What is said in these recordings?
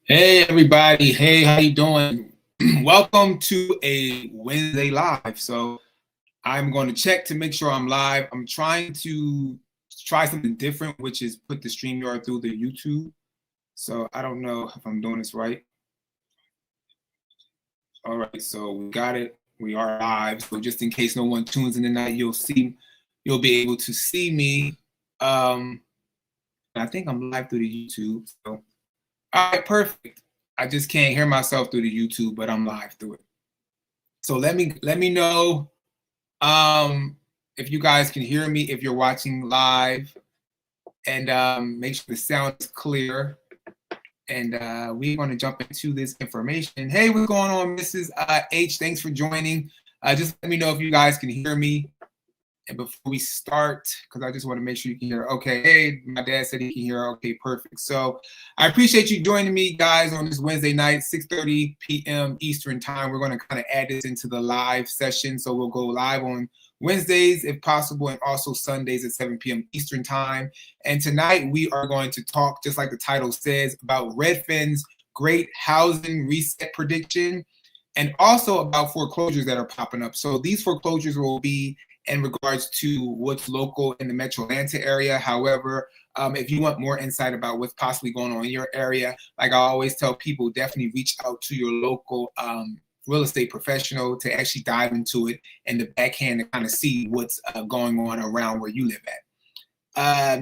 Hey everybody, hey, how you doing? Welcome to a Wednesday live. So I'm going to check to make sure I'm live. I'm trying to try something different, which is put the StreamYard through the YouTube. So I don't know if I'm doing this right. All right, so we got it. We are live. So just in case no one tunes in tonight, you'll be able to see me. I think I'm live through the YouTube. So all right, perfect. I just can't hear myself through the YouTube, but I'm live through it. So let me know if you guys can hear me if you're watching live, and make sure the sound is clear. And we're going to jump into this information. Hey, what's going on, Mrs. H? Thanks for joining. Just let me know if you guys can hear me. And before we start, because I just want to make sure you can hear. Okay, hey, my dad said he can hear. Okay, perfect. So I appreciate you joining me, guys, on this Wednesday night, 6:30 p.m. Eastern time. We're going to kind of add this into the live session. So we'll go live on Wednesdays, if possible, and also Sundays at 7 p.m. Eastern time. And tonight we are going to talk, just like the title says, about Redfin's great housing reset prediction, and also about foreclosures that are popping up. So these foreclosures will be in regards to what's local in the Metro Atlanta area. However, if you want more insight about what's possibly going on in your area, like I always tell people, definitely reach out to your local real estate professional to actually dive into it and the backhand to kind of see what's going on around where you live at.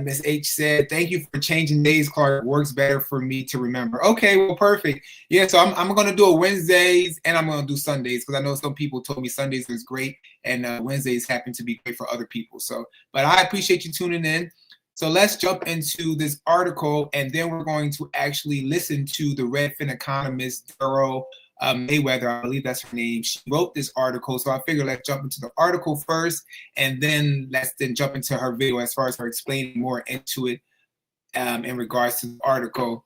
Miss H said, thank you for changing days, Clark. Works better for me to remember. Okay, well, perfect. Yeah, so I'm going to do a Wednesdays and I'm going to do Sundays because I know some people told me Sundays is great and Wednesdays happen to be great for other people. So, but I appreciate you tuning in. So let's jump into this article, and then we're going to actually listen to the Redfin economist, Daryl Mayweather, I believe that's her name. She wrote this article, so I figured let's jump into the article first, and then let's jump into her video as far as her explaining more into it in regards to the article.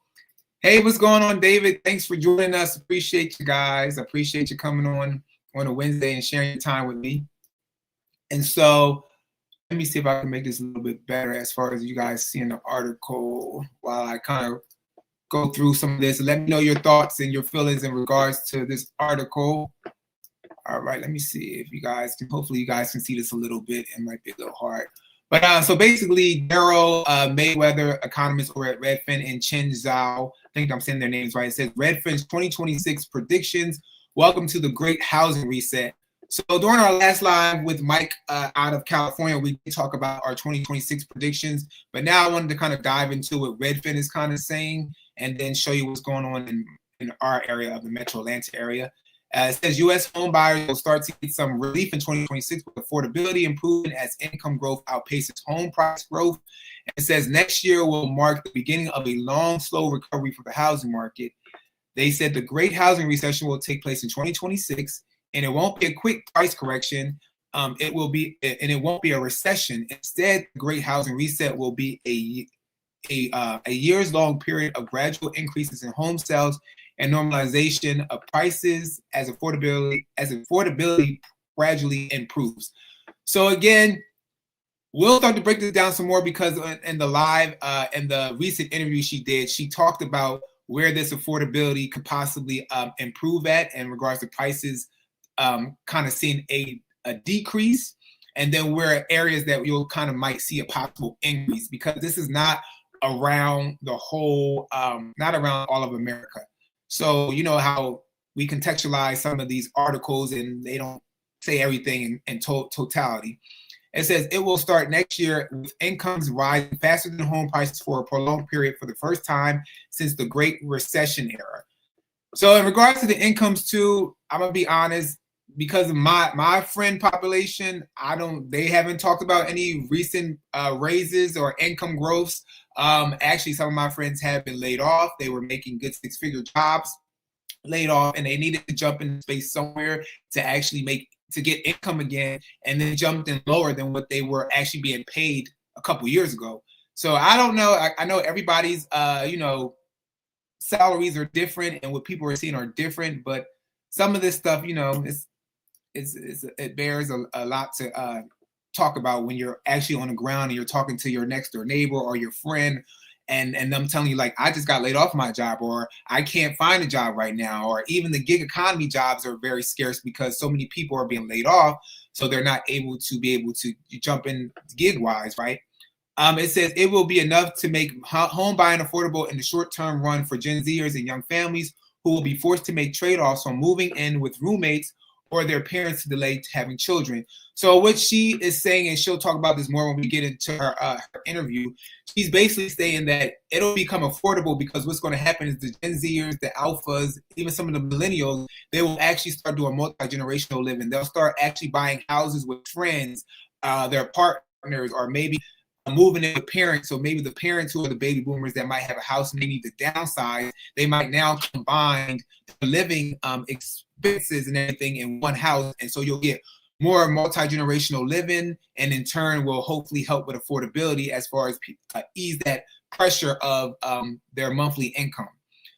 Hey, what's going on, David? Thanks for joining us. Appreciate you guys. Appreciate you coming on a Wednesday and sharing your time with me. And so let me see if I can make this a little bit better as far as you guys seeing the article while I kind of go through some of this. Let me know your thoughts and your feelings in regards to this article. All right, let me see if you guys can, hopefully you guys can see this a little bit. It might be a little hard. But so basically, Daryl Mayweather, economist over at Redfin, and Chen Zhao, I think I'm saying their names right, it says Redfin's 2026 predictions. Welcome to the great housing reset. So during our last live with Mike out of California, we did talk about our 2026 predictions, but now I wanted to kind of dive into what Redfin is kind of saying and then show you what's going on in our area of the Metro Atlanta area. It says U.S. home buyers will start to get some relief in 2026 with affordability improvement as income growth outpaces home price growth. And it says next year will mark the beginning of a long, slow recovery for the housing market. They said the great housing recession will take place in 2026, and it won't be a quick price correction. It won't be a recession. Instead, the great housing reset will be a years-long period of gradual increases in home sales and normalization of prices as affordability gradually improves. So again, we'll start to break this down some more because in the live, in the recent interview she did, she talked about where this affordability could possibly improve at in regards to prices kind of seeing a decrease, and then where areas that you'll kind of might see a possible increase, because this is not around the whole, not around all of America. So you know how we contextualize some of these articles and they don't say everything in totality. It says it will start next year with incomes rising faster than home prices for a prolonged period for the first time since the Great Recession era. So in regards to the incomes too, I'm gonna be honest, because of my friend population, they haven't talked about any recent raises or income growths. Actually, some of my friends have been laid off. They were making good six-figure jobs, laid off, and they needed to jump into space somewhere to actually get income again, and then jumped in lower than what they were actually being paid a couple years ago. So I don't know. I know everybody's salaries are different and what people are seeing are different, but some of this stuff, it bears a lot to talk about when you're actually on the ground and you're talking to your next door neighbor or your friend and them telling you like, I just got laid off my job, or I can't find a job right now, or even the gig economy jobs are very scarce because so many people are being laid off, so they're not able to jump in gig wise, right? It says it will be enough to make home buying affordable in the short-term run for Gen Zers and young families who will be forced to make trade-offs from moving in with roommates or their parents to delay having children. So what she is saying, and she'll talk about this more when we get into her interview, she's basically saying that it'll become affordable because what's going to happen is the Gen Zers, the alphas, even some of the millennials, they will actually start doing multi-generational living. They'll start actually buying houses with friends, their partners, or maybe moving in with parents. So maybe the parents who are the baby boomers that might have a house and they need to downsize, they might now combine the living expenses and everything in one house. And so you'll get more multi-generational living, and in turn will hopefully help with affordability as far as ease that pressure of their monthly income.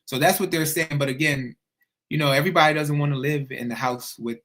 So that's what they're saying. But again, everybody doesn't want to live in the house with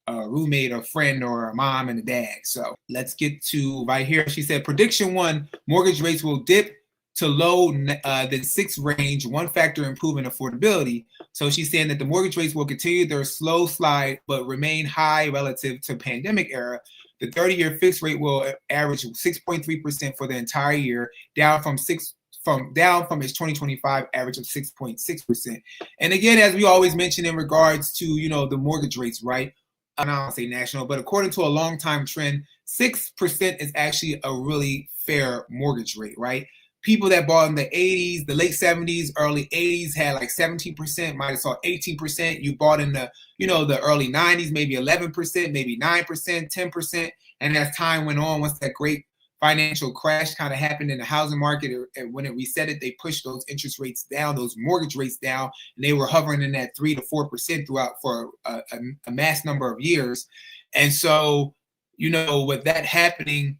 a roommate or friend or a mom and a dad. So let's get to right here. She said, prediction 1, mortgage rates will dip to low the 6 range, one factor improving affordability. So she's saying that the mortgage rates will continue their slow slide, but remain high relative to pandemic era. The 30-year fixed rate will average 6.3% for the entire year, down from its 2025 average of 6.6%. And again, as we always mention in regards to, the mortgage rates, right? I don't say national, but according to a long time trend, 6% is actually a really fair mortgage rate, right? People that bought in the 80s, the late 70s, early 80s had like 17%, might have saw 18%. You bought in the, the early 90s, maybe 11%, maybe 9%, 10%. And as time went on, once that great financial crash kind of happened in the housing market, and when it reset it, they pushed those interest rates down, those mortgage rates down, and they were hovering in that 3 to 4% throughout for a mass number of years. And so, with that happening,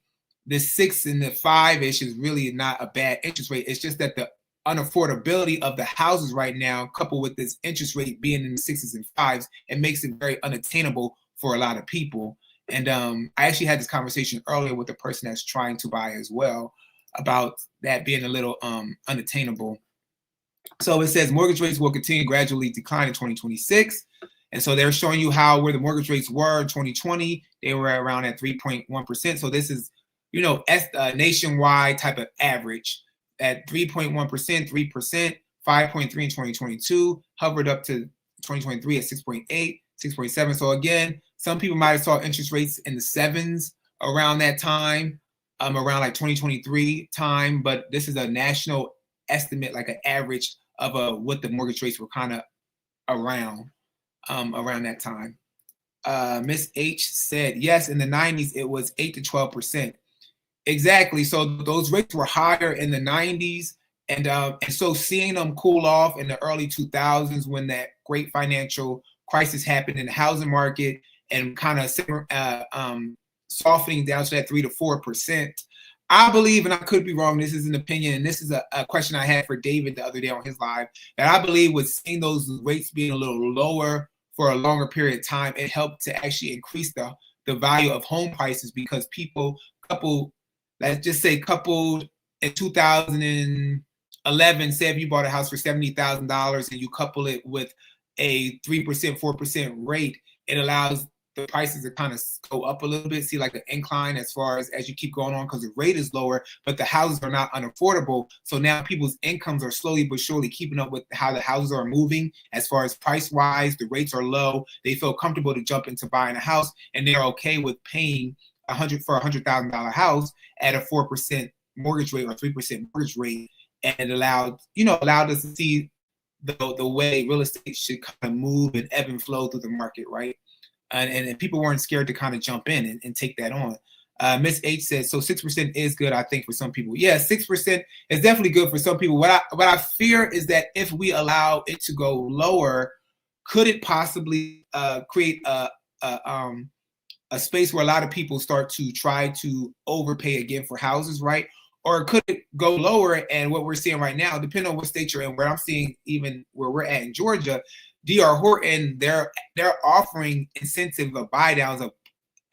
the 6 and the 5-ish is really not a bad interest rate. It's just that the unaffordability of the houses right now, coupled with this interest rate being in the 6s and 5s, it makes it very unattainable for a lot of people. And I actually had this conversation earlier with a person that's trying to buy as well about that being a little unattainable. So it says mortgage rates will continue gradually decline in 2026. And so they're showing you where the mortgage rates were in 2020. They were around at 3.1%. So this is, nationwide type of average at 3.1%, 3%, 5.3 in 2022, hovered up to 2023 at 6.8, 6.7. So again, some people might have saw interest rates in the 7s around that time, around like 2023 time, but this is a national estimate, like an average of what the mortgage rates were kind of around that time. Miss H said, yes, in the 90s, it was 8 to 12%. Exactly. So those rates were higher in the 90s. And so seeing them cool off in the early 2000s when that great financial crisis happened in the housing market and kind of softening down to that 3 to 4%. I believe, and I could be wrong, this is an opinion, and this is a question I had for David the other day on his live, that I believe with seeing those rates being a little lower for a longer period of time, it helped to actually increase the value of home prices because people coupled in 2011, say if you bought a house for $70,000 and you couple it with a 3%, 4% rate, it allows the prices to kind of go up a little bit, see like an incline as far as you keep going on because the rate is lower, but the houses are not unaffordable. So now people's incomes are slowly but surely keeping up with how the houses are moving as far as price wise. The rates are low. They feel comfortable to jump into buying a house, and they're okay with paying for $100,000 house at a 4% mortgage rate or 3% mortgage rate. And it allowed us to see the way real estate should kind of move and ebb and flow through the market, right? And people weren't scared to kind of jump in and take that on. Miss H says, so 6% is good, I think, for some people. Yeah, 6% is definitely good for some people. What I fear is that if we allow it to go lower, could it possibly create a space where a lot of people start to try to overpay again for houses, right? Or could it go lower? And what we're seeing right now, depending on what state you're in, where I'm seeing even where we're at in Georgia, D.R. Horton, they're offering incentive of buy downs of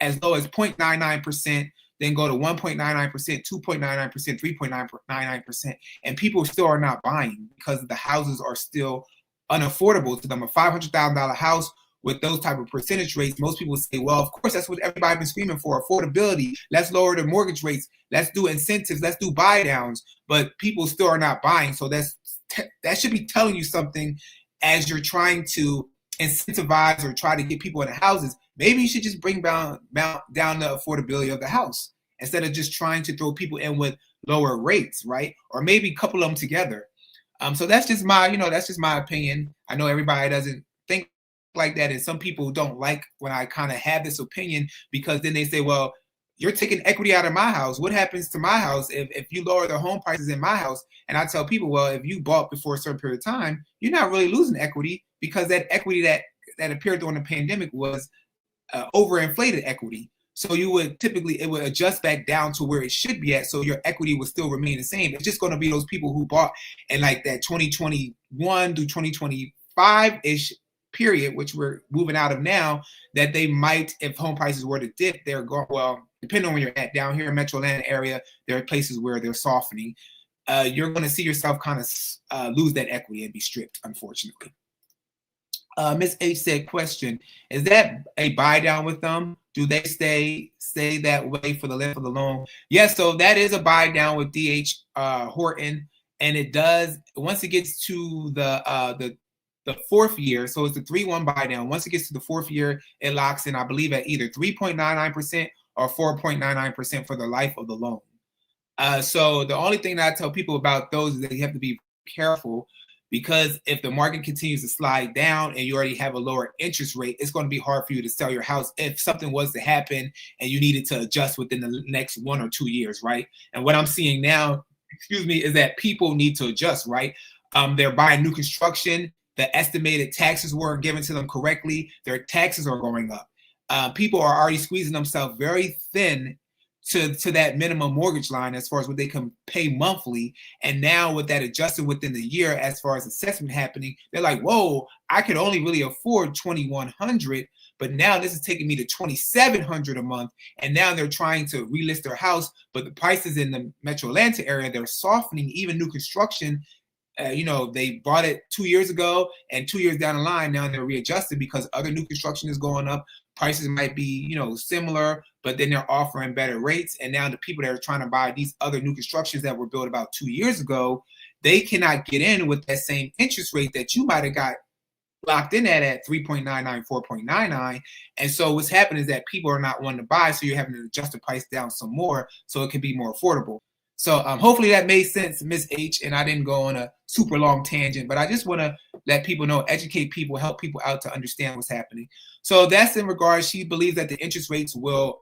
as low as 0.99% then go to 1.99%, 2.99%, 3.99%, and people still are not buying because the houses are still unaffordable to them. A $500,000 house with those type of percentage rates, most people say, well, of course, that's what everybody's been screaming for, affordability. Let's lower the mortgage rates. Let's do incentives. Let's do buy downs. But people still are not buying. So that should be telling you something as you're trying to incentivize or try to get people into houses. Maybe you should just bring down the affordability of the house instead of just trying to throw people in with lower rates, right? Or maybe couple them together. So that's just my opinion. I know everybody doesn't think like that, and some people don't like when I kind of have this opinion, because then they say, well, you're taking equity out of my house. What happens to my house if you lower the home prices in my house? And I tell people, well, if you bought before a certain period of time, you're not really losing equity, because that equity that appeared during the pandemic was overinflated equity. So you would typically, it would adjust back down to where it should be at. So your equity would still remain the same. It's just going to be those people who bought in like that 2021 to 2025-ish period, which we're moving out of now, that they might, if home prices were to dip, they're going, well, depending on where you're at, down here in Metro Atlanta area, there are places where they're softening. You're going to see yourself kind of lose that equity and be stripped, unfortunately. Ms. H said, question, is that a buy down with them? Do they stay that way for the length of the loan? Yes, so that is a buy down with DH Horton, and it does, once it gets to the fourth year, so it's the 3-1 buy down. Once it gets to the fourth year, it locks in, I believe, at either 3.99% or 4.99% for the life of the loan. So the only thing that I tell people about those is that you have to be careful, because if the market continues to slide down and you already have a lower interest rate, it's going to be hard for you to sell your house if something was to happen and you needed to adjust within the next 1 or 2 years, right? And what I'm seeing now, is that people need to adjust, right? They're buying new construction. The estimated taxes weren't given to them correctly. Their taxes are going up. People are already squeezing themselves very thin to that minimum mortgage line as far as what they can pay monthly. And now with that adjusted within the year, as far as assessment happening, they're like, whoa, I could only really afford $2,100, but now this is taking me to $2,700 a month. And now they're trying to relist their house, but the prices in the Metro Atlanta area, they're softening. Even new construction, they bought it 2 years ago, and 2 years down the line, now they're readjusted because other new construction is going up. Prices might be, similar, but then they're offering better rates. And now the people that are trying to buy these other new constructions that were built about 2 years ago, they cannot get in with that same interest rate that you might have got locked in at 3.99, 4.99. And so what's happening is that people are not wanting to buy, so you're having to adjust the price down some more so it can be more affordable. So hopefully that made sense, Ms. H, and I didn't go on a super long tangent, but I just want to let people know, educate people, help people out to understand what's happening. So that's in regards, she believes that the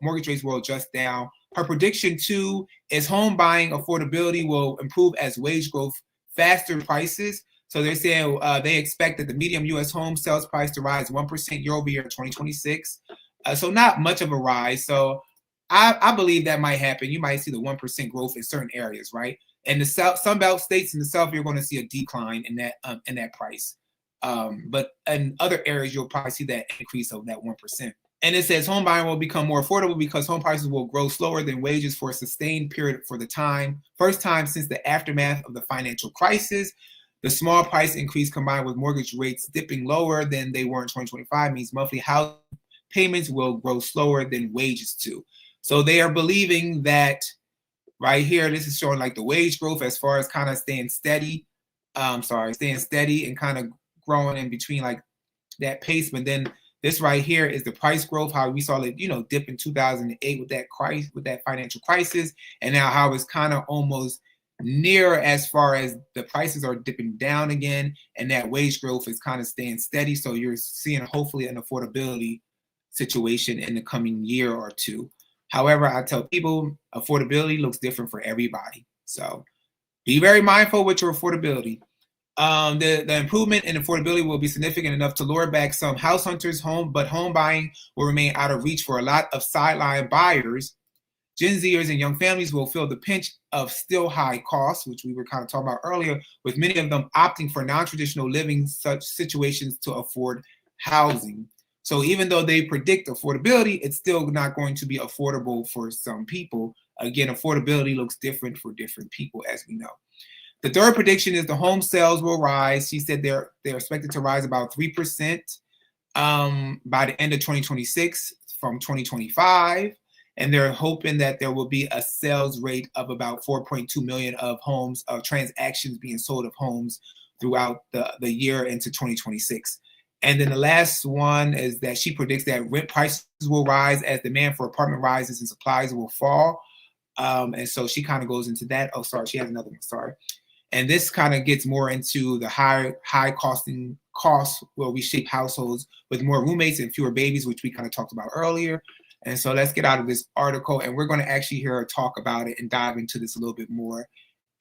mortgage rates will adjust down. Her prediction too is home buying affordability will improve as wage growth, faster prices. So they're saying they expect that the median U.S. home sales price to rise 1% year over year in 2026. So not much of a rise. So I believe that might happen. You might see the 1% growth in certain areas, right? In the South, some belt states in the South, you're going to see a decline in that price. But in other areas, you'll probably see that increase of that 1%. And it says home buying will become more affordable because home prices will grow slower than wages for a sustained period for the first time since the aftermath of the financial crisis. The small price increase combined with mortgage rates dipping lower than they were in 2025 means monthly house payments will grow slower than wages too. So they are believing that right here, this is showing like the wage growth as far as kind of staying steady and kind of growing in between like that pace. But then this right here is the price growth, how we saw it, dip in 2008 with that financial crisis. And now how it's kind of almost near as far as the prices are dipping down again. And that wage growth is kind of staying steady. So you're seeing hopefully an affordability situation in the coming year or two. However, I tell people affordability looks different for everybody. So be very mindful with your affordability. The improvement in affordability will be significant enough to lure back some house hunters but home buying will remain out of reach for a lot of sideline buyers. Gen Zers and young families will feel the pinch of still high costs, which we were kind of talking about earlier, with many of them opting for non-traditional living such situations to afford housing. So even though they predict affordability, it's still not going to be affordable for some people. Again, affordability looks different for different people, as we know. The third prediction is the home sales will rise. She said they're expected to rise about 3% by the end of 2026 from 2025. And they're hoping that there will be a sales rate of about 4.2 million of homes, of transactions being sold of homes throughout the year into 2026. And then the last one is that she predicts that rent prices will rise as demand for apartment rises and supplies will fall. And so she kind of goes into that. Oh, sorry, she has another one. Sorry. And this kind of gets more into the high costing costs where we shape households with more roommates and fewer babies, which we kind of talked about earlier. And so let's get out of this article, and we're going to actually hear her talk about it and dive into this a little bit more.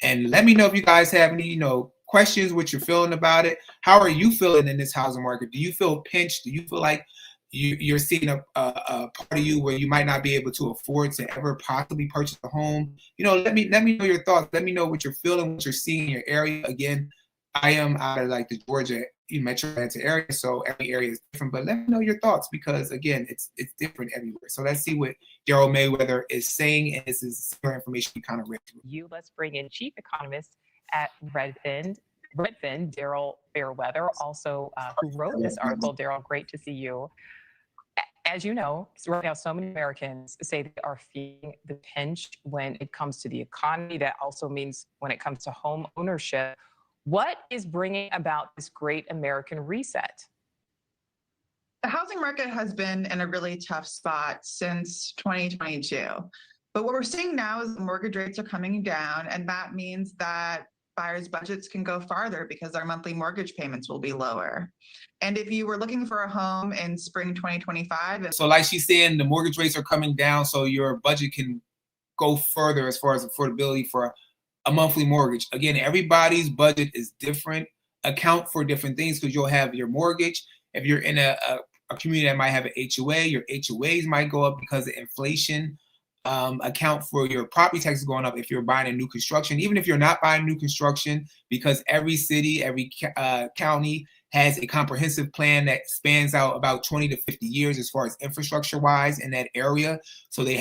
And let me know if you guys have any, questions, what you're feeling about it. How are you feeling in this housing market? Do you feel pinched? Do you feel like you're seeing a part of you where you might not be able to afford to ever possibly purchase a home? Let me know your thoughts. Let me know what you're feeling, what you're seeing in your area. Again, I am out of like the Georgia metro Atlanta area, so every area is different. But let me know your thoughts because again, it's different everywhere. So let's see what Daryl Mayweather is saying, and this is similar information we kind of read through. Let's bring in chief economist at Redfin, Daryl Fairweather, also who wrote this article. Daryl, great to see you. As you know, right now, so many Americans say they are feeling the pinch when it comes to the economy. That also means when it comes to home ownership. What is bringing about this great American reset? The housing market has been in a really tough spot since 2022. But what we're seeing now is the mortgage rates are coming down, and that means that buyers' budgets can go farther because our monthly mortgage payments will be lower. And if you were looking for a home in spring 2025... So like she's saying, the mortgage rates are coming down, so your budget can go further as far as affordability for a monthly mortgage. Again, everybody's budget is different. Account for different things because you'll have your mortgage. If you're in a community that might have an HOA, your HOAs might go up because of inflation. Account for your property taxes going up if you're buying a new construction, even if you're not buying new construction, because every city, every county has a comprehensive plan that spans out about 20 to 50 years as far as infrastructure wise in that area. So they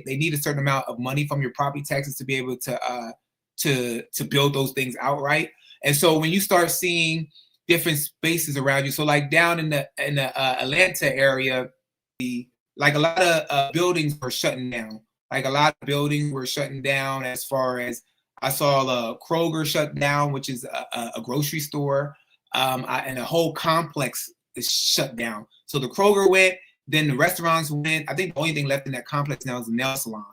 need a certain amount of money from your property taxes to be able to build those things outright. And so when you start seeing different spaces around you, so like down in the Atlanta area, like a lot of buildings were shutting down. Like a lot of buildings were shutting down as far as I saw Kroger shut down, which is a grocery store, and a whole complex is shut down. So the Kroger went, then the restaurants went. I think the only thing left in that complex now is the nail salon.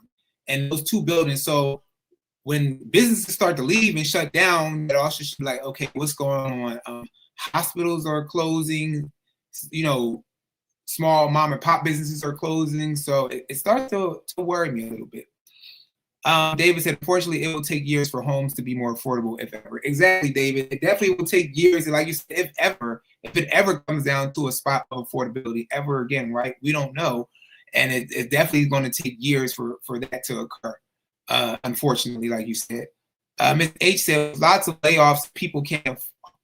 And those two buildings, so when businesses start to leave and shut down, it also should be like, okay, what's going on? Hospitals are closing, small mom and pop businesses are closing. So it starts to worry me a little bit. David said, unfortunately, it will take years for homes to be more affordable, if ever. Exactly, David. It definitely will take years. And like you said, if it ever comes down to a spot of affordability ever again, right? We don't know. And it definitely is going to take years for that to occur. Unfortunately, like you said. Ms. H said, lots of layoffs. People can't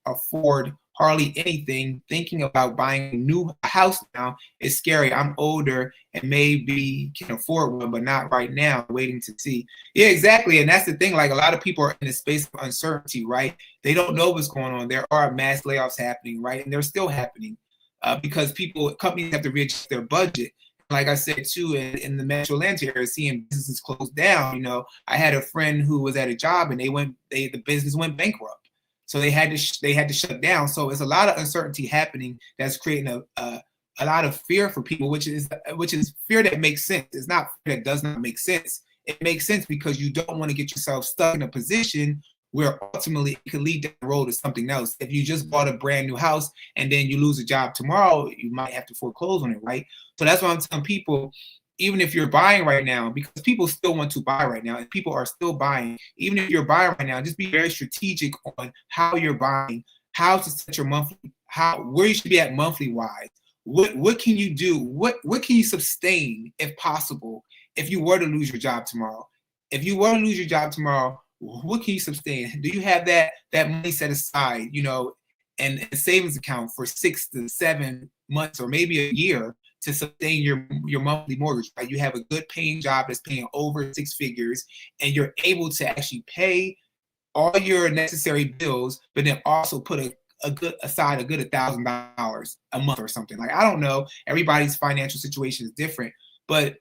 afford hardly anything. Thinking about buying a new house now is scary. I'm older and maybe can afford one, but not right now. Waiting to see. Yeah, exactly. And that's the thing. Like a lot of people are in a space of uncertainty, right? They don't know what's going on. There are mass layoffs happening, right? And they're still happening because companies have to readjust their budget. Like I said, too, in the metro Atlanta area, seeing businesses close down, I had a friend who was at a job and the business went bankrupt. So they had to shut down. So it's a lot of uncertainty happening that's creating a lot of fear for people, which is fear that makes sense. It's not fear that does not make sense. It makes sense because you don't want to get yourself stuck in a position where ultimately it could lead down the road to something else. If you just bought a brand new house and then you lose a job tomorrow, you might have to foreclose on it, right? So that's why I'm telling people, even if you're buying right now, because people still want to buy right now, and people are still buying, even if you're buying right now, just be very strategic on how you're buying, how to set your monthly, where you should be at monthly wise. What can you do? What can you sustain if possible if you were to lose your job tomorrow? If you were to lose your job tomorrow, what can you sustain? Do you have that money set aside, in a savings account for 6 to 7 months or maybe a year to sustain your monthly mortgage, right? You have a good paying job that's paying over 6 figures, and you're able to actually pay all your necessary bills, but then also put a good $1,000 a month or something. Like, I don't know, everybody's financial situation is different, but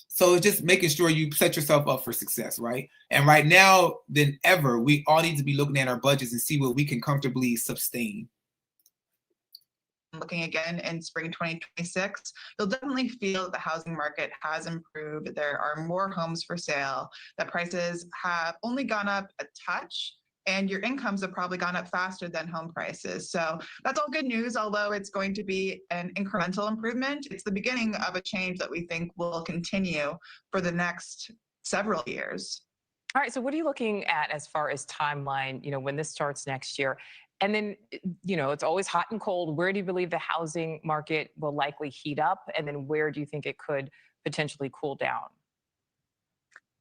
so it's just making sure you set yourself up for success, right? And right now than ever, we all need to be looking at our budgets and see what we can comfortably sustain. Looking again in spring 2026, you'll definitely feel that the housing market has improved. There are more homes for sale, that prices have only gone up a touch, and your incomes have probably gone up faster than home prices. So that's all good news, although it's going to be an incremental improvement. It's the beginning of a change that we think will continue for the next several years. All right. So what are you looking at as far as timeline, when this starts next year? And then, it's always hot and cold. Where do you believe the housing market will likely heat up? And then where do you think it could potentially cool down?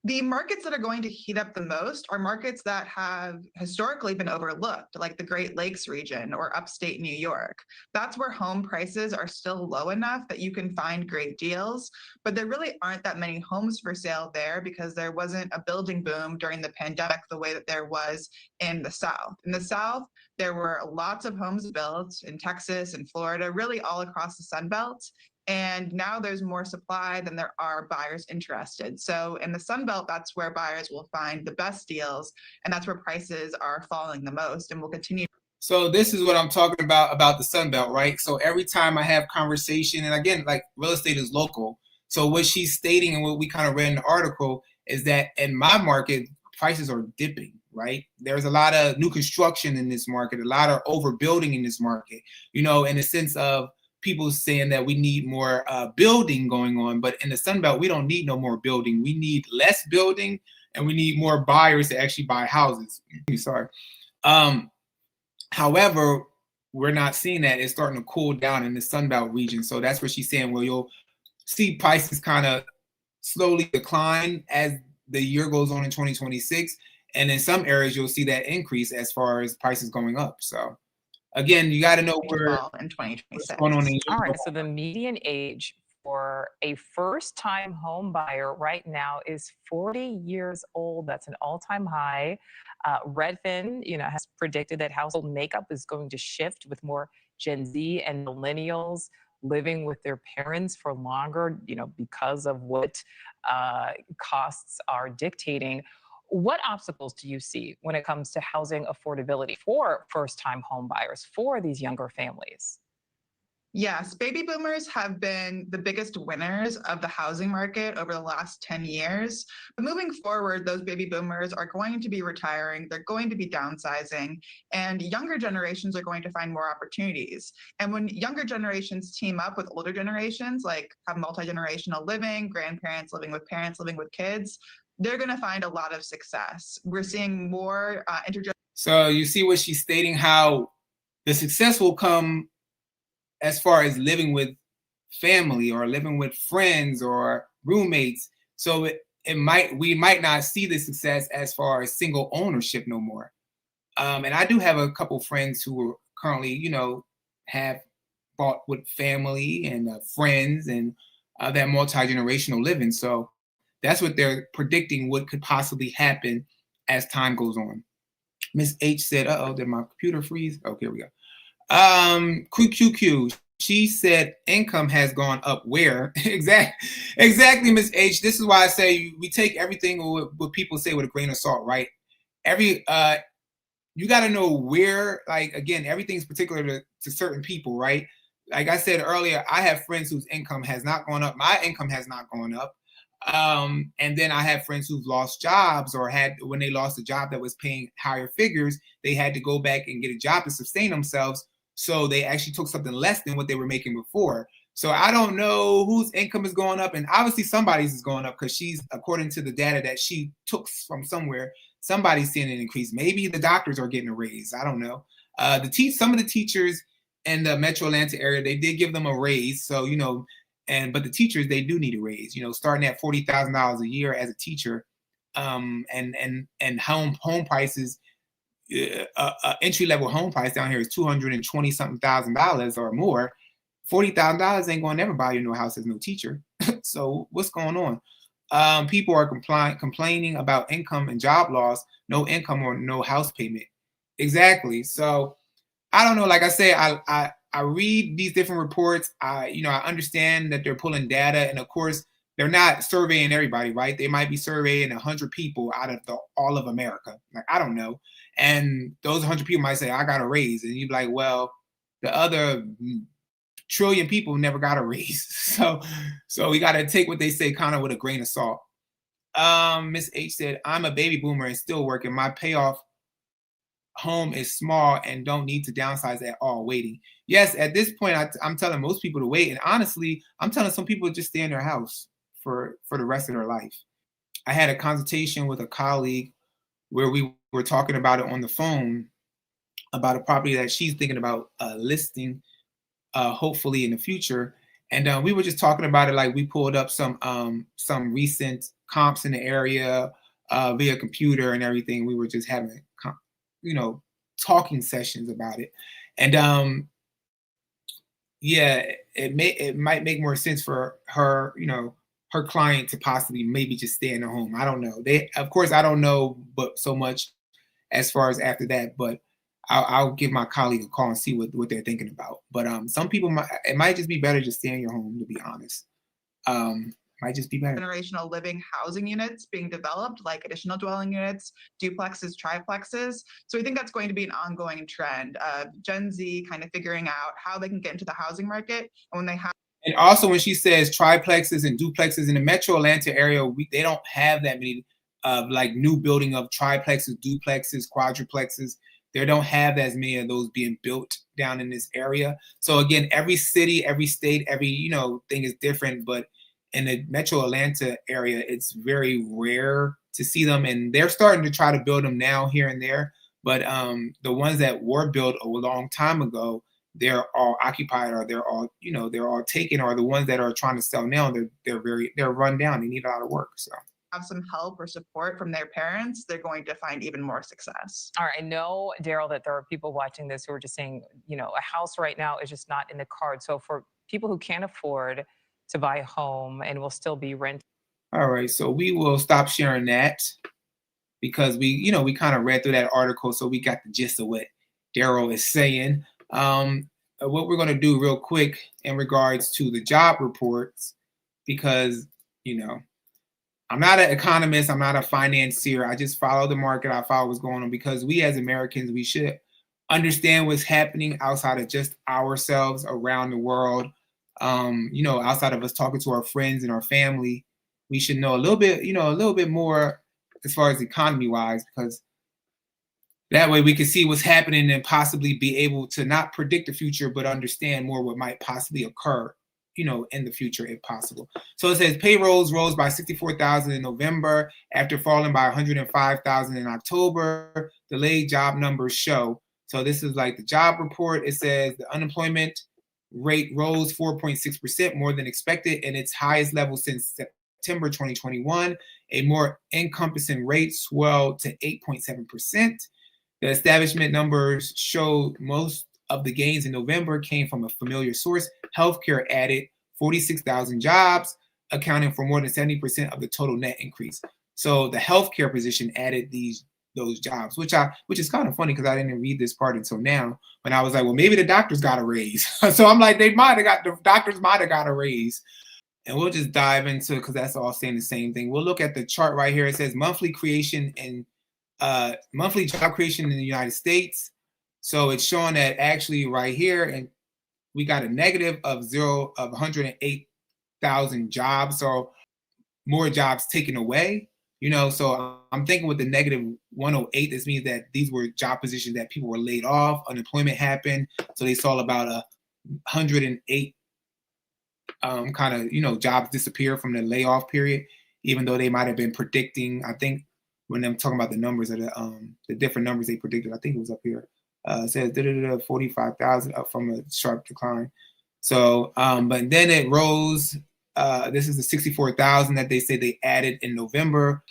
The markets that are going to heat up the most are markets that have historically been overlooked, like the Great Lakes region or upstate New York. That's where home prices are still low enough that you can find great deals, but there really aren't that many homes for sale there because there wasn't a building boom during the pandemic the way that there was in the South. In the South, there were lots of homes built in Texas and Florida, really all across the Sun Belt. And now there's more supply than there are buyers interested. So in the Sun Belt, that's where buyers will find the best deals, and that's where prices are falling the most and will continue. So this is what I'm talking about the Sun Belt, right? So every time I have conversation, and again, like, real estate is local. So what she's stating and what we kind of read in the article is that in my market, prices are dipping, right? There's a lot of new construction in this market, a lot of overbuilding in this market, in the sense of people saying that we need more building going on. But in the Sun Belt, we don't need no more building. We need less building, and we need more buyers to actually buy houses. Sorry. However, we're not seeing that. It's starting to cool down in the Sun Belt region. So that's what she's saying. Well, you'll see prices kind of slowly decline as the year goes on in 2026. And in some areas, you'll see that increase as far as prices going up. So again, you got to know where in 2026. what's going on in All right. So the median age for a first-time home buyer right now is 40 years old. That's an all-time high. Redfin, has predicted that household makeup is going to shift with more Gen Z and millennials living with their parents for longer, because of what costs are dictating. What obstacles do you see when it comes to housing affordability for first-time home buyers, for these younger families? Yes, baby boomers have been the biggest winners of the housing market over the last 10 years. But moving forward, those baby boomers are going to be retiring, they're going to be downsizing, and younger generations are going to find more opportunities. And when younger generations team up with older generations, like have multi-generational living, grandparents living with parents, living with kids, they're going to find a lot of success. We're seeing more intergenerational. So you see what she's stating, how the success will come as far as living with family or living with friends or roommates. So we might not see the success as far as single ownership no more. And I do have a couple friends who are currently, have bought with family and friends and that multi-generational living. So that's what they're predicting what could possibly happen as time goes on. Miss H said, uh-oh, did my computer freeze? Oh, here we go. QQQ, she said income has gone up where? Exactly, Miss H. This is why I say we take everything what people say with a grain of salt, right? You got to know where, like, again, everything's particular to certain people, right? Like I said earlier, I have friends whose income has not gone up. My income has not gone up. And then I have friends who've lost jobs or when they lost a job that was paying higher figures, they had to go back and get a job to sustain themselves. So they actually took something less than what they were making before. So I don't know whose income is going up. And obviously somebody's is going up because she's, according to the data that she took from somewhere, somebody's seeing an increase. Maybe the doctors are getting a raise. I don't know. Some of the teachers in the Metro Atlanta area, they did give them a raise. So, but the teachers, they do need a raise, starting at $40,000 a year as a teacher, and home prices, entry-level home price down here is $220-something thousand or more $40,000 ain't gonna never buy you no house as no teacher. So what's going on? People are complaining about income and job loss, no income or no house payment. Exactly. So I don't know. Like I say, I read these different reports. I understand that they're pulling data, and of course, they're not surveying everybody, right? They might be surveying 100 people out of all of America. Like, I don't know. And those 100 people might say, I got a raise. And you'd be like, well, the other trillion people never got a raise. So we got to take what they say kind of with a grain of salt. Miss H said, I'm a baby boomer and still working. My payoff home is small and don't need to downsize at all. Waiting. Yes, at this point, I'm telling most people to wait. And honestly, I'm telling some people to just stay in their house for the rest of their life. I had a consultation with a colleague where we were talking about it on the phone about a property that she's thinking about listing, hopefully in the future. And we were just talking about it. Like, we pulled up some recent comps in the area via computer and everything. We were just having talking sessions about it. And yeah, it might make more sense for her, her client to possibly maybe just stay in the home. I don't know. Of course, I don't know, but so much as far as after that. But I'll give my colleague a call and see what they're thinking about. But some people it might just be better to stay in your home, to be honest. Might just be better. Generational living housing units being developed, like additional dwelling units, duplexes, triplexes. So we think that's going to be an ongoing trend. Gen Z kind of figuring out how they can get into the housing market, and when they have. And also, when she says triplexes and duplexes in the Metro Atlanta area, they don't have that many like new building of triplexes, duplexes, quadruplexes. They don't have as many of those being built down in this area. So again, every city, every state, every thing is different. But in the Metro Atlanta area, it's very rare to see them, and they're starting to try to build them now here and there. But the ones that were built a long time ago, they're all occupied, or they're all taken, or the ones that are trying to sell now, they're run down. They need a lot of work. So have some help or support from their parents, they're going to find even more success. All right. I know, Daryl, that there are people watching this who are just saying, a house right now is just not in the card. So for people who can't afford to buy a home and will still be renting. All right. So we will stop sharing that because we kind of read through that article. So we got the gist of what Daryl is saying. What we're going to do real quick in regards to the job reports, because, I'm not an economist. I'm not a financier. I just follow the market. I follow what's going on because we as Americans, we should understand what's happening outside of just ourselves around the world. Outside of us talking to our friends and our family, we should know a little bit more as far as economy wise, because that way we can see what's happening and possibly be able to not predict the future, but understand more what might possibly occur in the future if possible. So it says payrolls rose by 64,000 in November after falling by 105,000 in October. Delayed job numbers show. So this is like the job report. It says the unemployment rate rose 4.6%, more than expected, and its highest level since September 2021. A more encompassing rate swelled to 8.7%. The establishment numbers showed most of the gains in November came from a familiar source. Healthcare added 46,000 jobs, accounting for more than 70% of the total net increase. So the healthcare position added those jobs, which is kind of funny because I didn't read this part until now. When I was like, well, maybe the doctors got a raise. So I'm like, the doctors might have got a raise. And we'll just dive into, because that's all saying the same thing. We'll look at the chart right here. It says monthly creation and monthly job creation in the United States. So it's showing that actually right here, and we got a negative of 108,000 jobs. So more jobs taken away, so I'm thinking with the negative 108, this means that these were job positions that people were laid off, unemployment happened. So they saw about 108 jobs disappear from the layoff period, even though they might have been predicting, I think when I'm talking about the numbers of the different numbers they predicted, I think it was up here. It says 45,000 up from a sharp decline. So, but then it rose. This is the 64,000 that they say they added in November.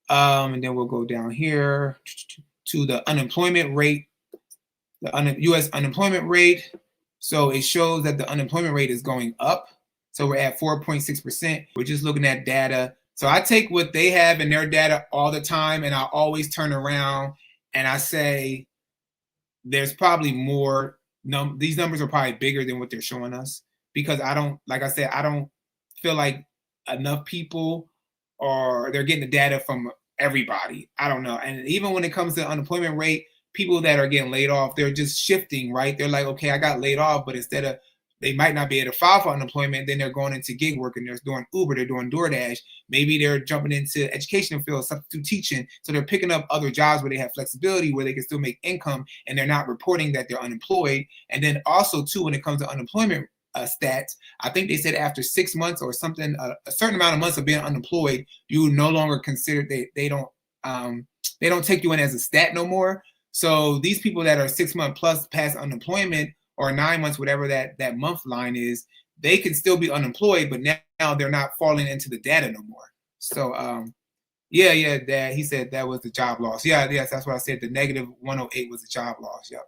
And then we'll go down here to the unemployment rate. The U.S. unemployment rate So it shows that the unemployment rate is going up. So we're at 4.6%. We're just looking at data. So I take what they have in their data all the time, and I always turn around and I say, there's probably more. These numbers are probably bigger than what they're showing us, because I don't, like I said, I don't feel like enough people they're getting the data from everybody. I don't know. And even when it comes to unemployment rate, people that are getting laid off, they're just shifting, right? They're like, okay, I got laid off, but instead of, they might not be able to file for unemployment, then they're going into gig work and they're doing Uber, they're doing DoorDash. Maybe they're jumping into educational field, substitute teaching. So they're picking up other jobs where they have flexibility, where they can still make income, and they're not reporting that they're unemployed. And then also too, when it comes to unemployment stats, I think they said after 6 months or something, a certain amount of months of being unemployed, you no longer consider, they don't take you in as a stat no more. So these people that are 6 months plus past unemployment, or 9 months, whatever that month line is, they can still be unemployed, but now they're not falling into the data no more. So yeah, Dad, he said that was the job loss. Yes, that's what I said. The negative 108 was the job loss. Yep.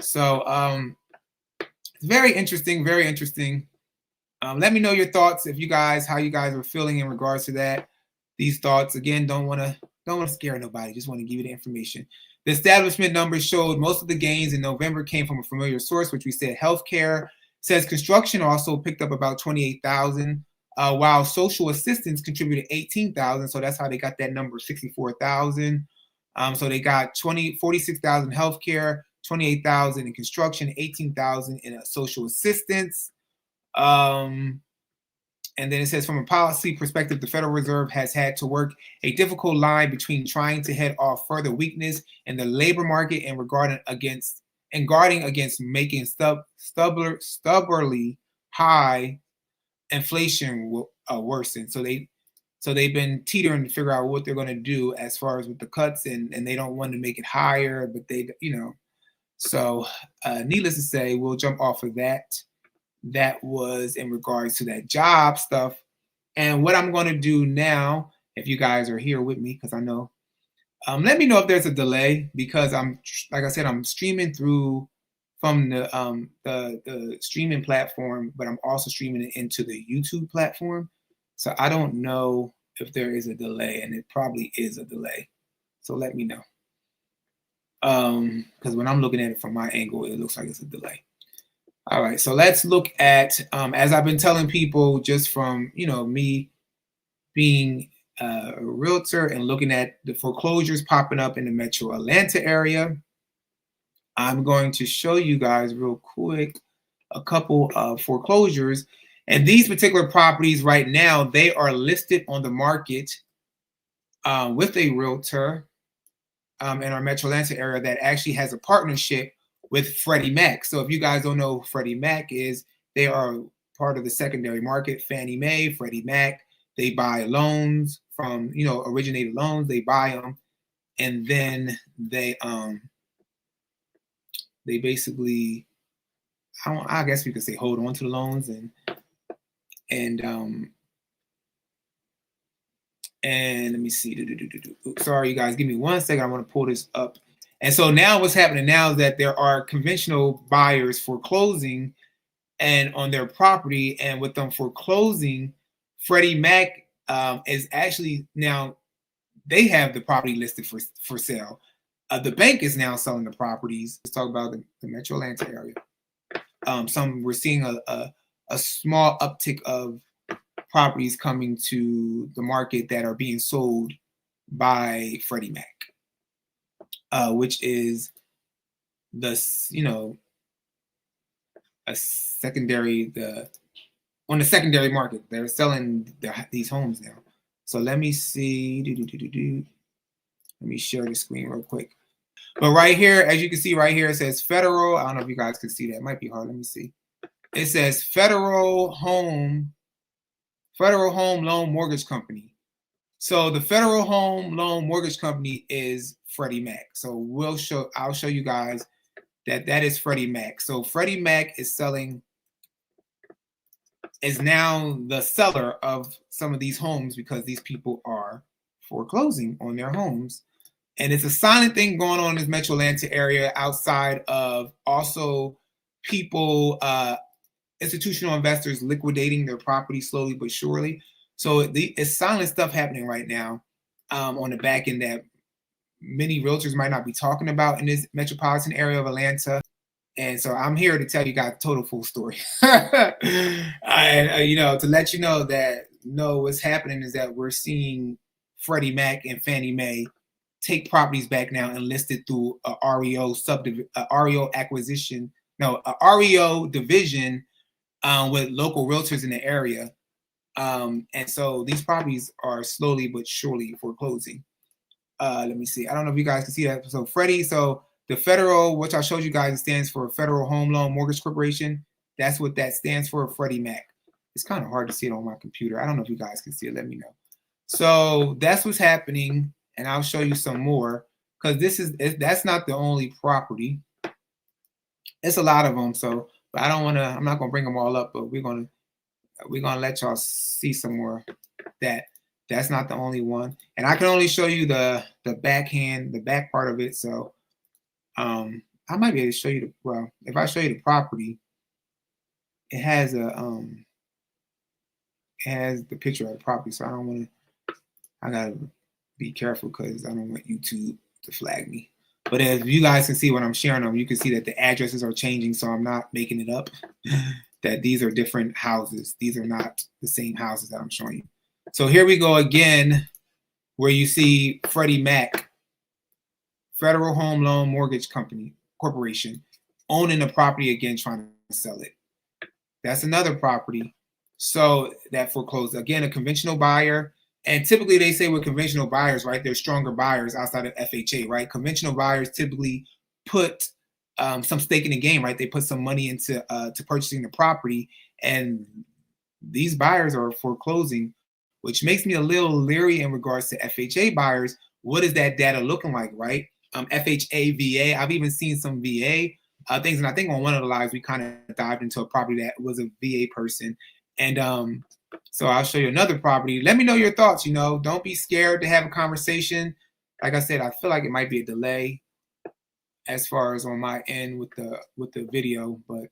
So very interesting, very interesting. Let me know your thoughts, if you guys, how you guys are feeling in regards to that. These thoughts, again, don't want to scare nobody. Just want to give you the information. The establishment numbers showed most of the gains in November came from a familiar source, which we said healthcare. Says construction also picked up about 28,000, while social assistance contributed 18,000. So that's how they got that number, 64,000. So they got 46,000 healthcare, 28,000 in construction, 18,000 in social assistance. And then it says, from a policy perspective, the Federal Reserve has had to work a difficult line between trying to head off further weakness in the labor market and guarding against making stubbornly high inflation worsen. So they've been teetering to figure out what they're going to do as far as with the cuts, and they don't want to make it higher, but they, So needless to say, we'll jump off of that. That was in regards to that job stuff. And what I'm going to do now, if you guys are here with me, because I know, let me know if there's a delay, because like I said, I'm streaming through from the streaming platform, but I'm also streaming it into the YouTube platform. So I don't know if there is a delay, and it probably is a delay. So let me know. Because when I'm looking at it from my angle, it looks like it's a delay. All right, so let's look at, as I've been telling people, just from, me being a realtor and looking at the foreclosures popping up in the Metro Atlanta area, I'm going to show you guys real quick a couple of foreclosures. And these particular properties right now, they are listed on the market with a realtor in our Metro Atlanta area that actually has a partnership with Freddie Mac. So if you guys don't know who Freddie Mac is, they are part of the secondary market. Fannie Mae, Freddie Mac, they buy loans from, originated loans, they buy them, and then they basically, I guess we could say, hold on to the loans, and let me see. Sorry, you guys, give me 1 second. I want to pull this up. And so now what's happening now is that there are conventional buyers foreclosing and on their property, and with them foreclosing, Freddie Mac is actually now, they have the property listed for sale. The bank is now selling the properties. Let's talk about the Metro Atlanta area. We're seeing a small uptick of properties coming to the market that are being sold by Freddie Mac, which is the, a secondary, on the secondary market. They're selling these homes now. So let me see. Let me share the screen real quick. But right here, as you can see right here, it says Federal. I don't know if you guys can see that. It might be hard. Let me see. It says Federal Home Loan Mortgage Company. So the Federal Home Loan Mortgage Company is Freddie Mac. So I'll show you guys that is Freddie Mac. So Freddie Mac is now the seller of some of these homes, because these people are foreclosing on their homes. And it's a silent thing going on in this Metro Atlanta area, outside of also people, institutional investors liquidating their property slowly but surely. So it's silent stuff happening right now on the back end that many realtors might not be talking about in this metropolitan area of Atlanta. And so I'm here to tell you guys the total full story. And, you know, to let you know that, no, what's happening is that we're seeing Freddie Mac and Fannie Mae take properties back now and list it through a REO REO acquisition, no, a REO division with local realtors in the area. And so these properties are slowly but surely foreclosing. Let me see. I don't know if you guys can see that. So Freddie, so the federal, which I showed you guys, stands for Federal Home Loan Mortgage Corporation. That's what that stands for, Freddie Mac. It's kind of hard to see it on my computer. I don't know if you guys can see it. Let me know. So that's what's happening, and I'll show you some more because that's not the only property. It's a lot of them. So, but I'm not gonna bring them all up, but we're gonna let y'all see some more. That's not the only one, and I can only show you the back part of it. So. I might be able to show you if I show you the property, it has the picture of the property. So I gotta be careful because I don't want YouTube to flag me. But as you guys can see when I'm sharing them, you can see that the addresses are changing. So I'm not making it up that these are different houses. These are not the same houses that I'm showing you. So here we go again, where you see Freddie Mac, Federal Home Loan Mortgage Corporation, owning the property again, trying to sell it. That's another property. So that foreclosed. Again, a conventional buyer. And typically they say with conventional buyers, right, they're stronger buyers outside of FHA, right? Conventional buyers typically put some stake in the game, right? They put some money into to purchasing the property. And these buyers are foreclosing, which makes me a little leery in regards to FHA buyers. What is that data looking like, right? FHA, VA. I've even seen some VA things, and I think on one of the lives we kind of dived into a property that was a VA person. And so I'll show you another property. Let me know your thoughts. You know, don't be scared to have a conversation. Like I said, I feel like it might be a delay as far as on my end with the video, but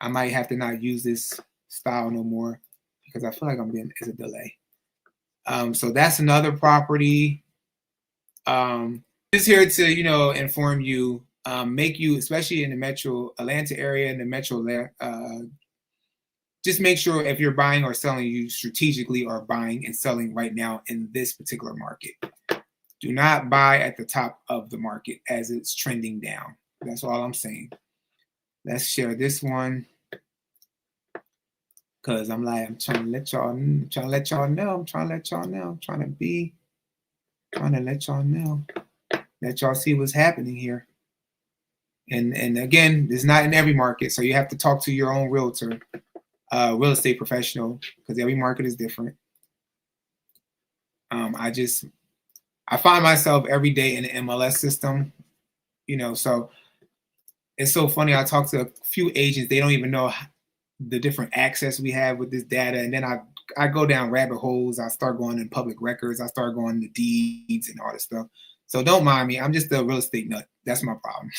I might have to not use this style no more because I feel like it's a delay. So that's another property. Just here to, you know, inform you, make you, especially in the metro Atlanta area, in the metro, just make sure if you're buying or selling, you strategically are buying and selling right now in this particular market. Do not buy at the top of the market as it's trending down. That's all I'm saying. Let's share this one because I'm trying to let y'all know. I'm trying to let y'all know. Let y'all see what's happening here. And again, it's not in every market, so you have to talk to your own realtor, real estate professional, because every market is different. I find myself every day in the MLS system, you know, so it's so funny. I talk to a few agents, they don't even know the different access we have with this data, and then I go down rabbit holes. I start going in public records. I start going to deeds and all this stuff. So don't mind me. I'm just a real estate nut. That's my problem.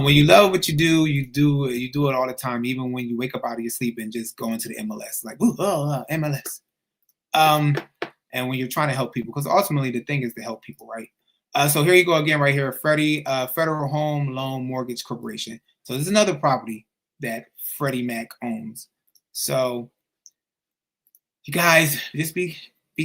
When you love what you do it all the time, even when you wake up out of your sleep and just go into the MLS, like, ooh, MLS. And when you're trying to help people, because ultimately the thing is to help people, right? So here you go again, right here, Freddie, Federal Home Loan Mortgage Corporation. So this is another property that Freddie Mac owns. So you guys, just be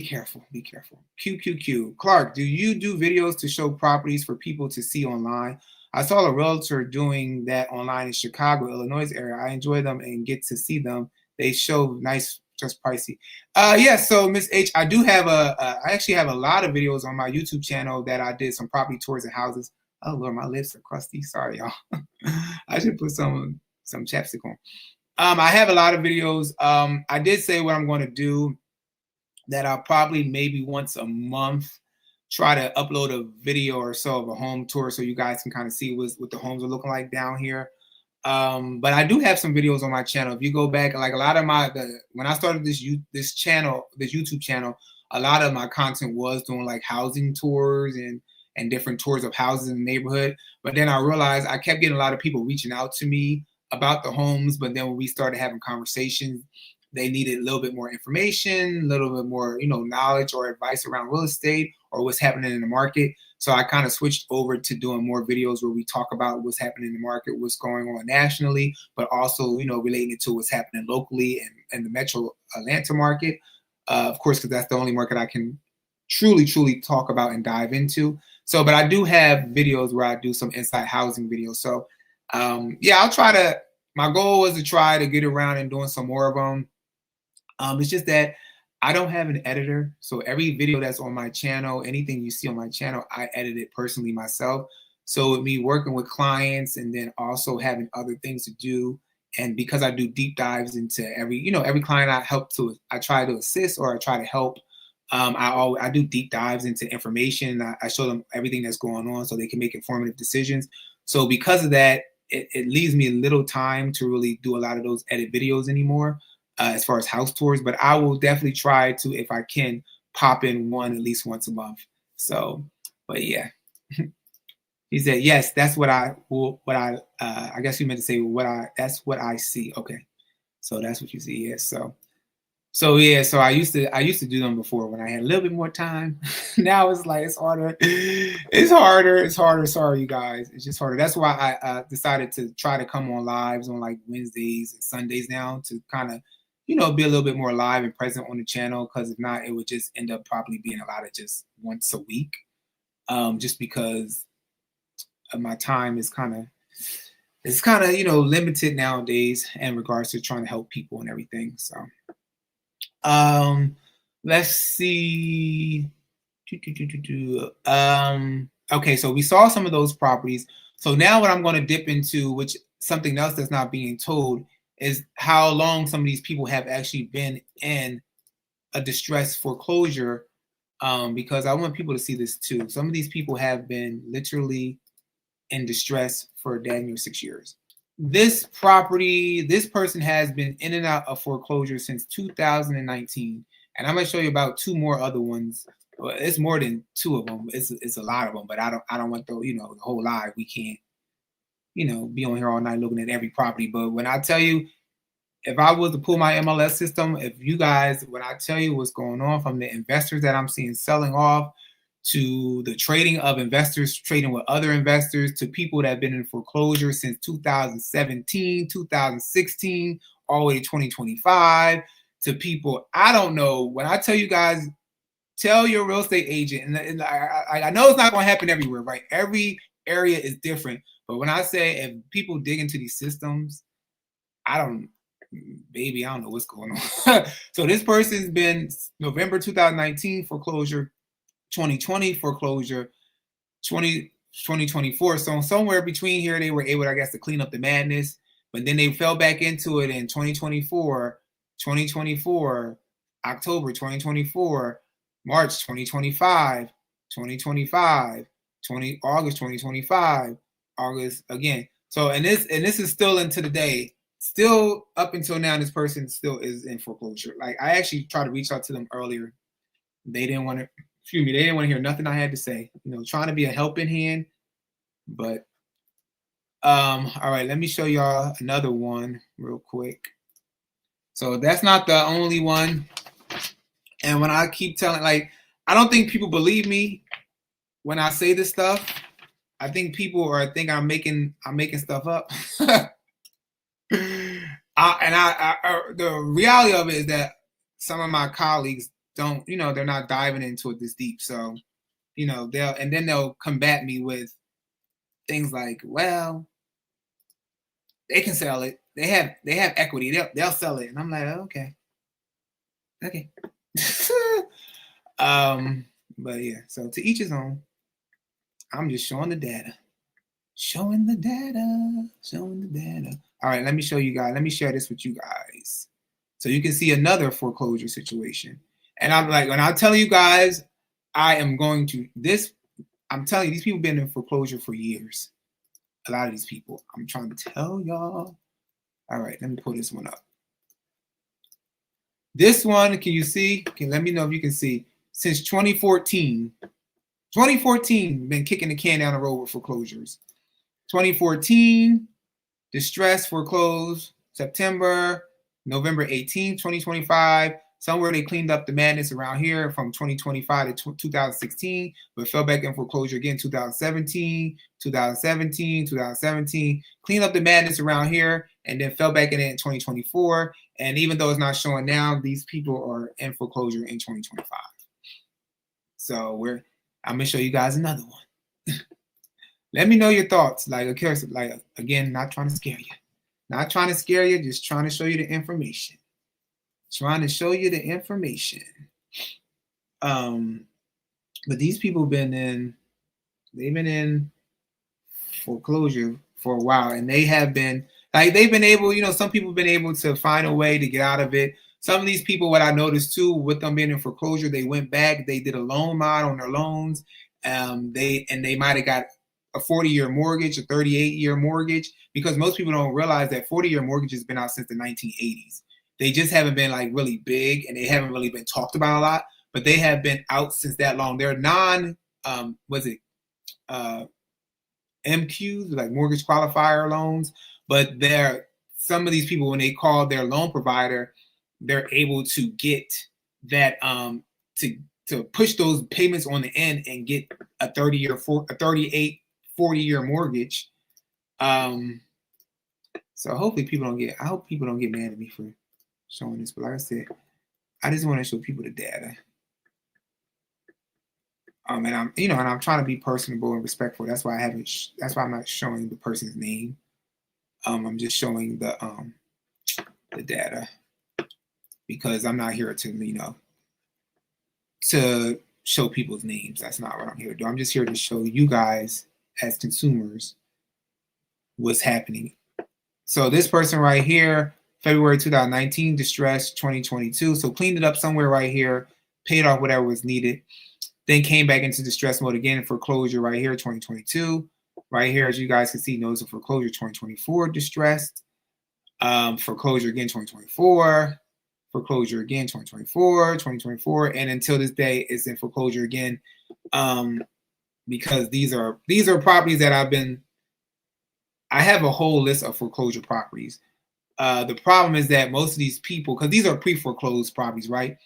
careful. Be careful. QQQ. Clark, do you do videos to show properties for people to see online? I saw a realtor doing that online in Chicago, Illinois area. I enjoy them and get to see them. They show nice, just pricey. Yeah, so Miss H, I do have I actually have a lot of videos on my YouTube channel that I did some property tours and houses. Oh Lord, my lips are crusty. Sorry, y'all. I should put some chapstick on. I have a lot of videos. I did say what I'm going to do, that I'll probably maybe once a month try to upload a video or so of a home tour so you guys can kind of see what the homes are looking like down here. But I do have some videos on my channel. If you go back, like a lot of when I started this YouTube channel, a lot of my content was doing like housing tours and and different tours of houses in the neighborhood. But then I realized I kept getting a lot of people reaching out to me about the homes. But then when we started having conversations, they needed a little bit more information, a little bit more, knowledge or advice around real estate or what's happening in the market. So I kind of switched over to doing more videos where we talk about what's happening in the market, what's going on nationally, but also, relating it to what's happening locally and the metro Atlanta market. Of course, because that's the only market I can truly talk about and dive into. So, but I do have videos where I do some inside housing videos. So, yeah, I'll try to, my goal was to try to get around and doing some more of them. It's just that I don't have an editor. So every video that's on my channel, anything you see on my channel, I edit it personally myself. So with me working with clients and then also having other things to do, and because I do deep dives into every client I try to assist or I try to help. I do deep dives into information. I show them everything that's going on so they can make informative decisions. So because of that, it leaves me a little time to really do a lot of those edit videos anymore. As far as house tours, but I will definitely try to, if I can, pop in one at least once a month. So, but yeah, he said, yes, that's I guess you meant to say that's what I see. Okay. So that's what you see. Yes. So yeah, so I used to do them before when I had a little bit more time. Now it's like, it's harder. It's harder. Sorry, you guys. It's just harder. That's why I decided to try to come on lives on like Wednesdays and Sundays now to kind of, be a little bit more live and present on the channel. Because if not, it would just end up probably being a lot of just once a week. Just because my time is kind of, limited nowadays in regards to trying to help people and everything. So, let's see. Okay, so we saw some of those properties. So now what I'm going to dip into, which something else that's not being told, is how long some of these people have actually been in a distressed foreclosure, because I want people to see this too. Some of these people have been literally in distress for dang near 6 years. This person has been in and out of foreclosure since 2019. And I'm going to show you about two more other ones. Well, it's more than two of them. It's a lot of them, but I don't want the whole live. We can't, be on here all night looking at every property. But when I tell you, if I was to pull my MLS system, when I tell you what's going on from the investors that I'm seeing selling off, to the trading of investors trading with other investors, to people that have been in foreclosure since 2017, 2016, all the way to 2025, to people, I don't know. When I tell you guys, tell your real estate agent, and I know it's not going to happen everywhere, right? Every area is different. But when I say if people dig into these systems, I don't know what's going on. So this person's been November 2019 foreclosure, 2020 foreclosure, 2024. So somewhere between here, they were able, I guess, to clean up the madness. But then they fell back into it in 2024, October 2024, March 2025, August 2025, August again. So and this is still into the day. Still up until now, this person still is in foreclosure. Like, I actually tried to reach out to them earlier. They didn't want to, they didn't want to hear nothing I had to say. Trying to be a helping hand. But all right, let me show y'all another one real quick. So that's not the only one. And when I keep telling, like, I don't think people believe me when I say this stuff. I think people think I'm making stuff up. The reality of it is that some of my colleagues don't, they're not diving into it this deep. So, they'll combat me with things like, well, they can sell it. They have equity. They'll sell it. And I'm like, okay. But yeah, so to each his own. I'm just showing the data. All right, let me show you guys. Let me share this with you guys so you can see another foreclosure situation. And I'm like, when I tell you guys, I'm telling you, these people have been in foreclosure for years. A lot of these people. I'm trying to tell y'all. All right, let me pull this one up. This one, can you see? Let me know if you can see. Since 2014, 2014, been kicking the can down the road with foreclosures. 2014, distress foreclosed. September, November 18, 2025. Somewhere they cleaned up the madness around here from 2025 to 2016, but fell back in foreclosure again 2017, 2017, 2017. Cleaned up the madness around here and then fell back in it in 2024. And even though it's not showing now, these people are in foreclosure in 2025. So I'm gonna show you guys another one. Let me know your thoughts. Like again, not trying to scare you. Not trying to scare you, just trying to show you the information. Trying to show you the information. But these people they've been in foreclosure for a while, and they've been able, some people have been able to find a way to get out of it. Some of these people, what I noticed too, with them being in foreclosure, they went back, they did a loan mod on their loans. They might have got a 40-year mortgage, a 38-year mortgage, because most people don't realize that 40-year mortgage has been out since the 1980s. They just haven't been like really big, and they haven't really been talked about a lot, but they have been out since that long. They're MQs, like mortgage qualifier loans, but some of these people, when they call their loan provider, they're able to get that to push those payments on the end and get a 30-year, a 38, 40-year mortgage. So hopefully I hope people don't get mad at me for showing this, but like I said, I just want to show people the data. And I'm trying to be personable and respectful. That's why I'm not showing the person's name. I'm just showing the data, because I'm not here to to show people's names. That's not what I'm here to do. I'm just here to show you guys as consumers what's happening. So this person right here, February 2019, distress 2022. So cleaned it up somewhere right here, paid off whatever was needed, then came back into distress mode again, foreclosure right here, 2022. Right here, as you guys can see, notice of foreclosure 2024, distressed. Foreclosure again 2024, foreclosure again 2024, and until this day it's in foreclosure again, because these are properties that I have a whole list of foreclosure properties. The problem is that most of these people, because these are pre-foreclosed properties, right?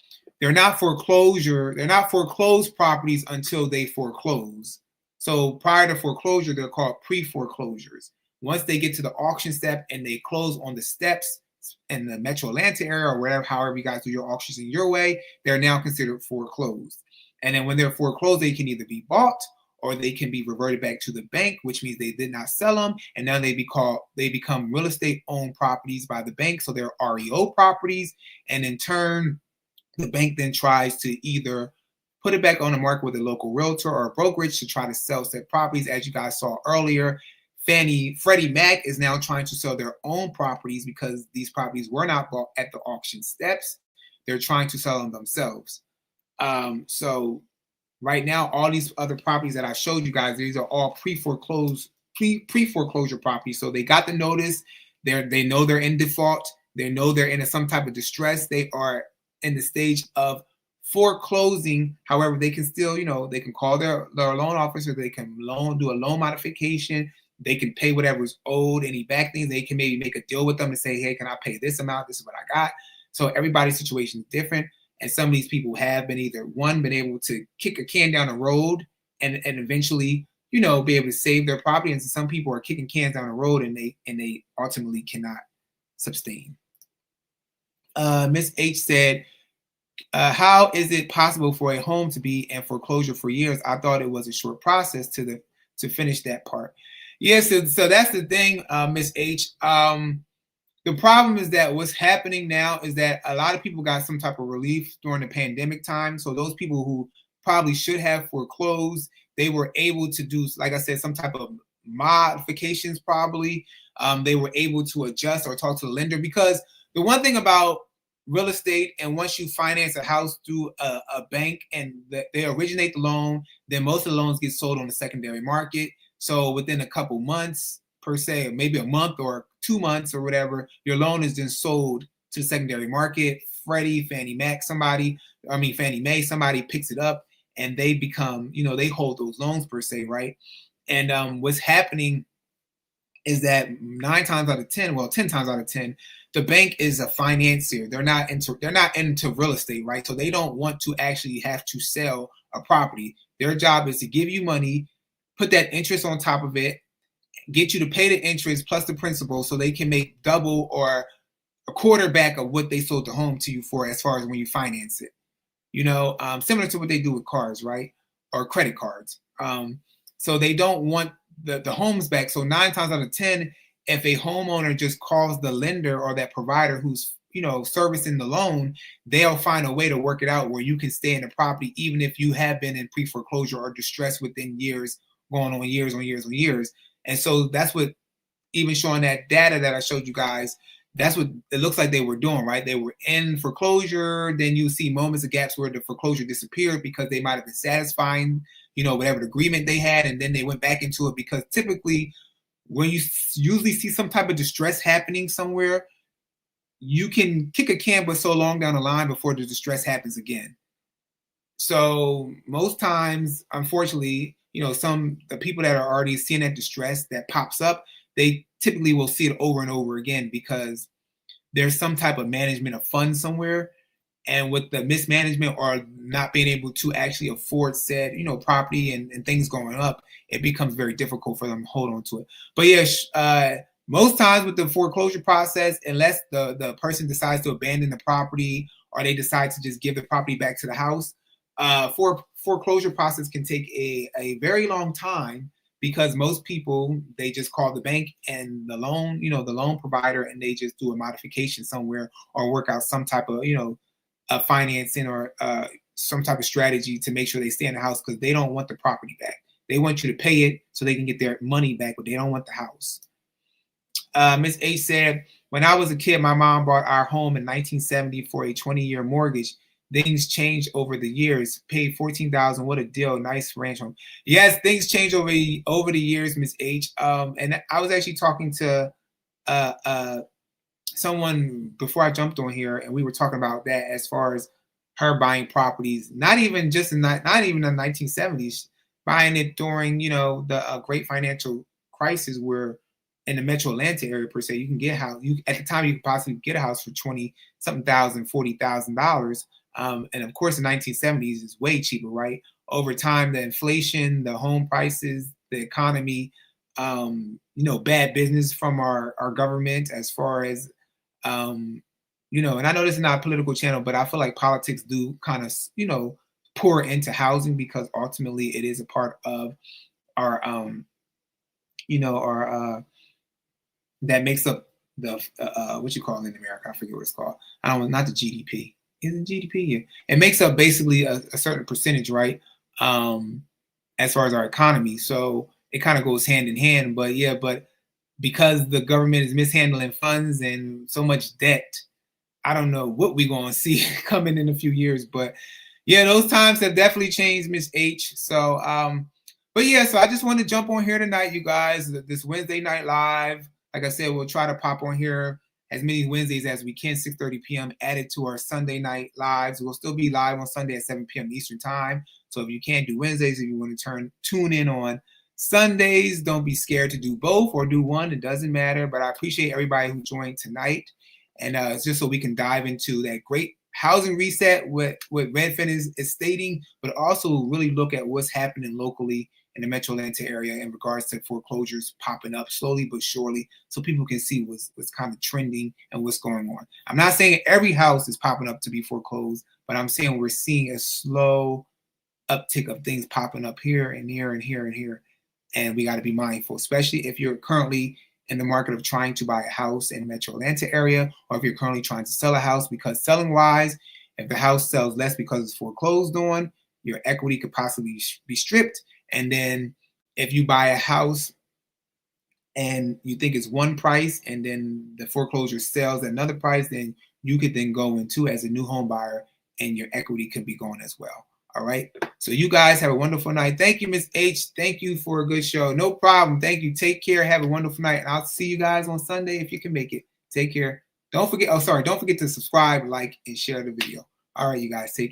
They're not foreclosed properties until they foreclose. So prior to foreclosure, they're called pre-foreclosures. Once they get to the auction step and they close on the steps in the Metro Atlanta area or whatever, however you guys do your auctions in your way, they're now considered foreclosed. And then when they're foreclosed, they can either be bought or they can be reverted back to the bank, which means they did not sell them, and now they become real estate owned properties by the bank. So they're REO properties, and in turn, the bank then tries to either put it back on the market with a local realtor or a brokerage to try to sell said properties. As you guys saw earlier, Freddie Mac is now trying to sell their own properties because these properties were not bought at the auction steps. They're trying to sell them themselves. So right now, all these other properties that I showed you guys, these are all pre-foreclosure properties. So they got the notice. They know they're in default. They know they're in some type of distress. They are in the stage of foreclosing. However, they can still, they can call their loan officer. They can do a loan modification. They can pay whatever is owed, any back things. They can maybe make a deal with them and say, hey, can I pay this amount? This is what I got. So everybody's situation is different. And some of these people have been been able to kick a can down the road and eventually, be able to save their property. And some people are kicking cans down the road and they ultimately cannot sustain. Miss H said, how is it possible for a home to be in foreclosure for years? I thought it was a short process to finish that part. Yes, so that's the thing, Miss H. The problem is that what's happening now is that a lot of people got some type of relief during the pandemic time. So those people who probably should have foreclosed, they were able to do, like I said, some type of modifications probably. They were able to adjust or talk to the lender, because the one thing about real estate, and once you finance a house through a bank and they originate the loan, then most of the loans get sold on the secondary market. So within a couple months, per se, maybe a month or 2 months or whatever, your loan is then sold to the secondary market. Fannie Mae, somebody picks it up and they become, you know, they hold those loans per se, right? And what's happening is that 9 times out of 10, well, 10 times out of 10, the bank is a financier. They're not into real estate, right? So they don't want to actually have to sell a property. Their job is to give you money, put that interest on top of it, get you to pay the interest plus the principal, so they can make double or a quarterback of what they sold the home to you for, as far as when you finance it. You know, similar to what they do with cars, right? Or credit cards. So they don't want the homes back. So 9 times out of 10, if a homeowner just calls the lender or that provider who's, you know, servicing the loan, they'll find a way to work it out where you can stay in the property, even if you have been in pre-foreclosure or distress within years, going on years on years on years. And so that's what, even showing that data that I showed you guys, that's what it looks like they were doing, right? They were in foreclosure. Then you see moments of gaps where the foreclosure disappeared because they might have been satisfying, you know, whatever the agreement they had. And then they went back into it, because typically when you usually see some type of distress happening somewhere, you can kick a can but so long down the line before the distress happens again. So most times, unfortunately, you know, the people that are already seeing that distress that pops up, they typically will see it over and over again, because there's some type of management of funds somewhere. And with the mismanagement or not being able to actually afford said, you know, property and things going up, it becomes very difficult for them to hold on to it. But yes, most times with the foreclosure process, unless the person decides to abandon the property or they decide to just give the property back to the house, foreclosure process can take a very long time, because most people, they just call the bank and the loan, you know, the loan provider, and they just do a modification somewhere or work out some type of, you know, financing or some type of strategy to make sure they stay in the house, because they don't want the property back. They want you to pay it so they can get their money back, but they don't want the house. Ms. H said, when I was a kid, my mom bought our home in 1970 for a 20-year mortgage. Things changed over the years. Paid $14,000. What a deal! Nice ranch home. Yes, things change over the years, Ms. H. And I was actually talking to someone before I jumped on here, and we were talking about that as far as her buying properties. Not even just not even in the 1970s, buying it during, you know, the great financial crisis, where in the Metro Atlanta area per se, you can get a house. At the time, you could possibly get a house for $20-something thousand, $40,000. And of course, the 1970s is way cheaper, right? Over time, the inflation, the home prices, the economy, you know, bad business from our government as far as, you know, and I know this is not a political channel, but I feel like politics do kind of, you know, pour into housing, because ultimately it is a part of our, you know, our, that makes up the, what you call it in America, I forget what it's called. I don't know, not the GDP. Is it GDP? Yeah. It makes up basically a certain percentage, right? As far as our economy. So it kind of goes hand in hand. But yeah, but because the government is mishandling funds and so much debt, I don't know what we're going to see coming in a few years. But yeah, those times have definitely changed, Miss H. So, but yeah, so I just want to jump on here tonight, you guys, this Wednesday night live. Like I said, we'll try to pop on here as many Wednesdays as we can, 6:30 p.m. added to our Sunday night lives. We'll still be live on Sunday at 7 p.m. Eastern time. So if you can't do Wednesdays, if you want to tune in on Sundays, don't be scared to do both or do one. It doesn't matter. But I appreciate everybody who joined tonight. And it's just so we can dive into that great housing reset, what Redfin is stating, but also really look at what's happening locally in the Metro Atlanta area in regards to foreclosures popping up slowly but surely, so people can see what's kind of trending and what's going on. I'm not saying every house is popping up to be foreclosed, but I'm saying we're seeing a slow uptick of things popping up here and here and here and here. And we got to be mindful, especially if you're currently in the market of trying to buy a house in the Metro Atlanta area, or if you're currently trying to sell a house, because selling wise, if the house sells less because it's foreclosed on, your equity could possibly be stripped. And then if you buy a house and you think it's one price and then the foreclosure sells at another price, then you could then go into as a new home buyer and your equity could be going as well. All right. So you guys have a wonderful night. Thank you, Miss H. Thank you for a good show. No problem. Thank you. Take care. Have a wonderful night. And I'll see you guys on Sunday if you can make it. Take care. Don't forget. Oh, sorry. Don't forget to subscribe, like, and share the video. All right, you guys. Take care.